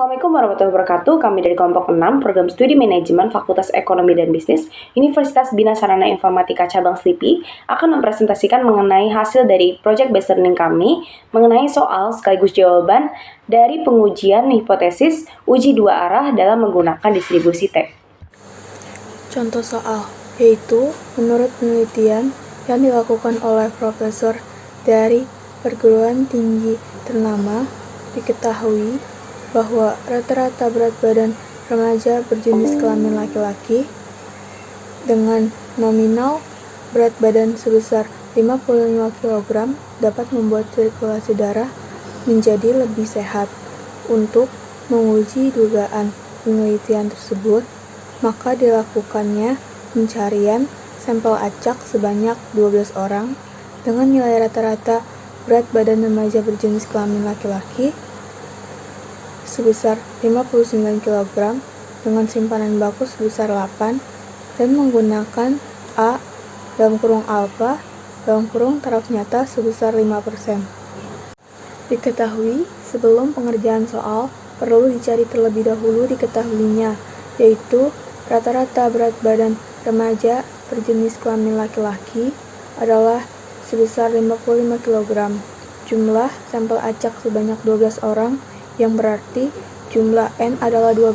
Assalamualaikum warahmatullahi wabarakatuh. Kami dari kelompok 6, Program Studi Manajemen Fakultas Ekonomi dan Bisnis, Universitas Bina Sarana Informatika Cabang Slipi, akan mempresentasikan mengenai hasil dari project based learning kami, mengenai soal sekaligus jawaban dari pengujian hipotesis uji dua arah dalam menggunakan distribusi T. Contoh soal, yaitu menurut penelitian yang dilakukan oleh profesor dari perguruan tinggi ternama, diketahui bahwa rata-rata berat badan remaja berjenis kelamin laki-laki dengan nominal berat badan sebesar 55 kg dapat membuat sirkulasi darah menjadi lebih sehat. Untuk menguji dugaan penelitian tersebut, maka dilakukannya pencarian sampel acak sebanyak 12 orang dengan nilai rata-rata berat badan remaja berjenis kelamin laki-laki sebesar 59 kg dengan simpanan baku sebesar 8 dan menggunakan A (alfa) taraf nyata sebesar 5%. Diketahui sebelum pengerjaan soal perlu dicari terlebih dahulu diketahuinya, yaitu rata-rata berat badan remaja berjenis kelamin laki-laki adalah sebesar 55 kg. Jumlah sampel acak sebanyak 12 orang, yang berarti jumlah N adalah 12.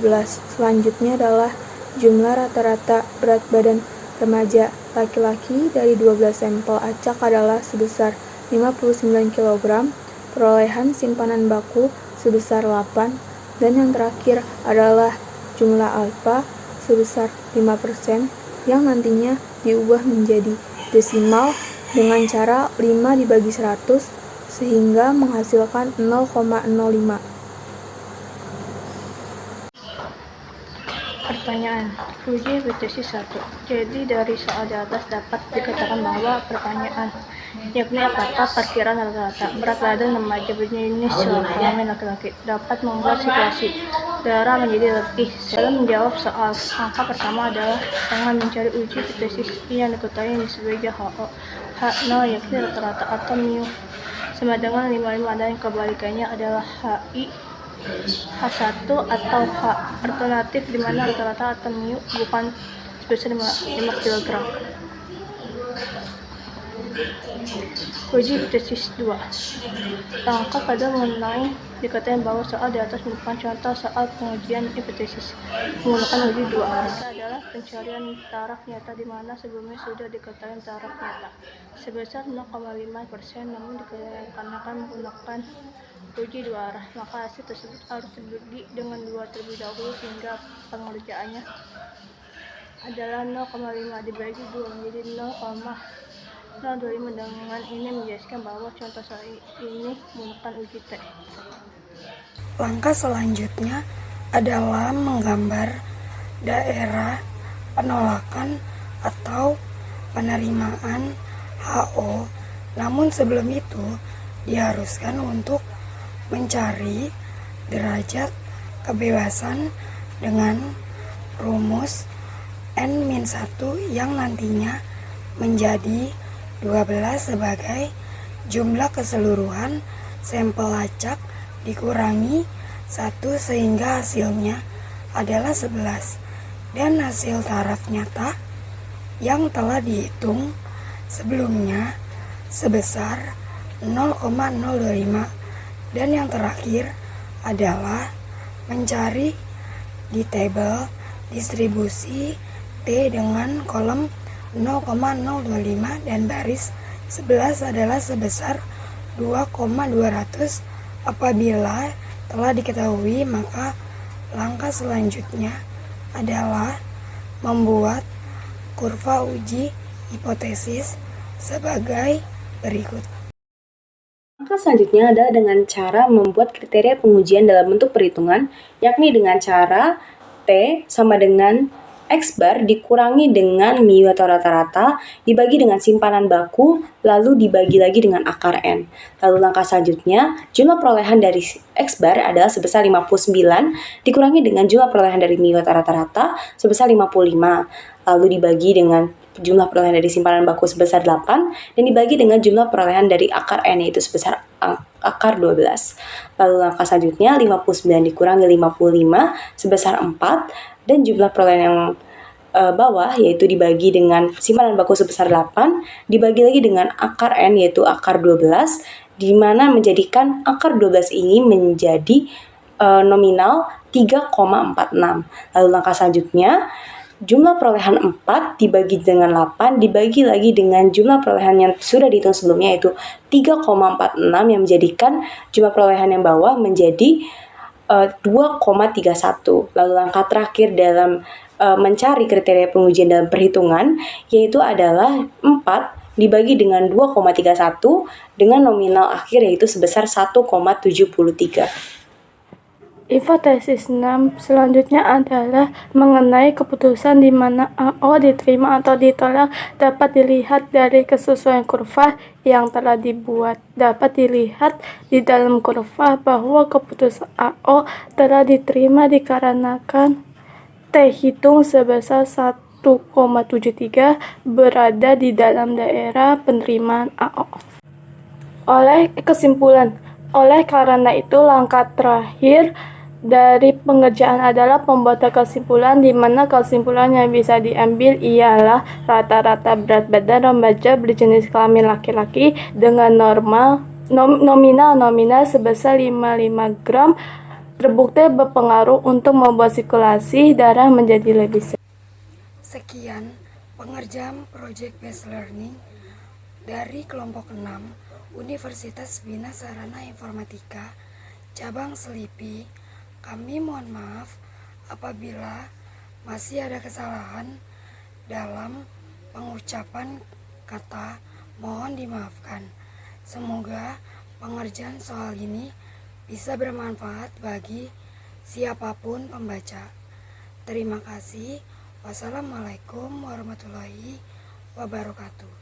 Selanjutnya adalah jumlah rata-rata berat badan remaja laki-laki dari 12 sampel acak adalah sebesar 59 kg, perolehan simpanan baku sebesar 8, dan yang terakhir adalah jumlah alfa sebesar 5% yang nantinya diubah menjadi desimal dengan cara 5 dibagi 100 sehingga menghasilkan 0,05. Pertanyaan, uji hipotesis 1. Jadi dari soal di atas dapat dikatakan bahwa pertanyaan, yakni apakah perkiraan rata-rata berat badan remaja berjenis kelamin laki-laki dapat membuat situasi darah menjadi lebih sehat. Dalam menjawab soal, angka pertama adalah dengan mencari uji hipotesis yang diketahui sebagai HO. H0 yakni rata-rata atau mu sama dengan 55 dan kebalikannya adalah HI H1 atau H alternatif di mana rata-rata atau mu bukan sebesar 5 kg. Uji hipotesis 2. Langkah pada mengenai dikatakan bahwa soal di atas merupakan contoh soal pengujian hipotesis menggunakan uji dua arah. Adalah pencarian taraf nyata di mana sebelumnya sudah diketahui taraf nyata sebesar 0,5%, namun dikarenakan menggunakan uji dua arah, maka hasil tersebut harus dibagi dengan 2 terlebih dahulu sehingga pengerjaannya adalah 0,5 dibagi 2 menjadi 0,025. Dengan ini menjelaskan bahwa contoh soal ini menggunakan uji T. Langkah selanjutnya adalah menggambar daerah penolakan atau penerimaan HO. Namun sebelum itu diharuskan untuk mencari derajat kebebasan dengan rumus N-1 yang nantinya menjadi 12 sebagai jumlah keseluruhan sampel acak dikurangi 1 sehingga hasilnya adalah 11, dan hasil taraf nyata yang telah dihitung sebelumnya sebesar 0,025. Dan yang terakhir adalah mencari di tabel distribusi T dengan kolom 0,025 dan baris 11 adalah sebesar 2,200. Apabila telah diketahui, maka langkah selanjutnya adalah membuat kurva uji hipotesis sebagai berikut. Langkah selanjutnya adalah dengan cara membuat kriteria pengujian dalam bentuk perhitungan, yakni dengan cara T sama dengan X bar dikurangi dengan mu atau rata-rata, dibagi dengan simpanan baku, lalu dibagi lagi dengan akar N. Lalu langkah selanjutnya, jumlah perolehan dari X bar adalah sebesar 59, dikurangi dengan jumlah perolehan dari mu atau rata-rata sebesar 55, lalu dibagi dengan jumlah perolehan dari simpanan baku sebesar 8 dan dibagi dengan jumlah perolehan dari akar N yaitu sebesar akar 12. Lalu langkah selanjutnya 59 dikurangi 55 sebesar 4 dan jumlah perolehan yang bawah yaitu dibagi dengan simpanan baku sebesar 8 dibagi lagi dengan akar N yaitu akar 12 di mana menjadikan akar 12 ini menjadi nominal 3,46. Lalu langkah selanjutnya jumlah perolehan 4 dibagi dengan 8 dibagi lagi dengan jumlah perolehan yang sudah dihitung sebelumnya yaitu 3,46 yang menjadikan jumlah perolehan yang bawah menjadi 2,31. Lalu langkah terakhir dalam mencari kriteria pengujian dalam perhitungan yaitu adalah 4 dibagi dengan 2,31 dengan nominal akhir yaitu sebesar 1,73. Hipotesis 6 selanjutnya adalah mengenai keputusan di mana AO diterima atau ditolak dapat dilihat dari kesesuaian kurva yang telah dibuat. Dapat dilihat di dalam kurva bahwa keputusan AO telah diterima dikarenakan T hitung sebesar 1,73 berada di dalam daerah penerimaan AO. Oleh karena itu langkah terakhir dari pengerjaan adalah pembuatan kesimpulan di mana kesimpulan yang bisa diambil ialah rata-rata berat badan remaja berjenis kelamin laki-laki dengan nominal sebesar 55 gram terbukti berpengaruh untuk membuat sirkulasi darah menjadi lebih sehat. Sekian pengerjaan Project Based Learning dari kelompok 6 Universitas Bina Sarana Informatika Cabang Selipi. Kami mohon maaf apabila masih ada kesalahan dalam pengucapan kata, mohon dimaafkan. Semoga pengerjaan soal ini bisa bermanfaat bagi siapapun pembaca. Terima kasih. Wassalamualaikum warahmatullahi wabarakatuh.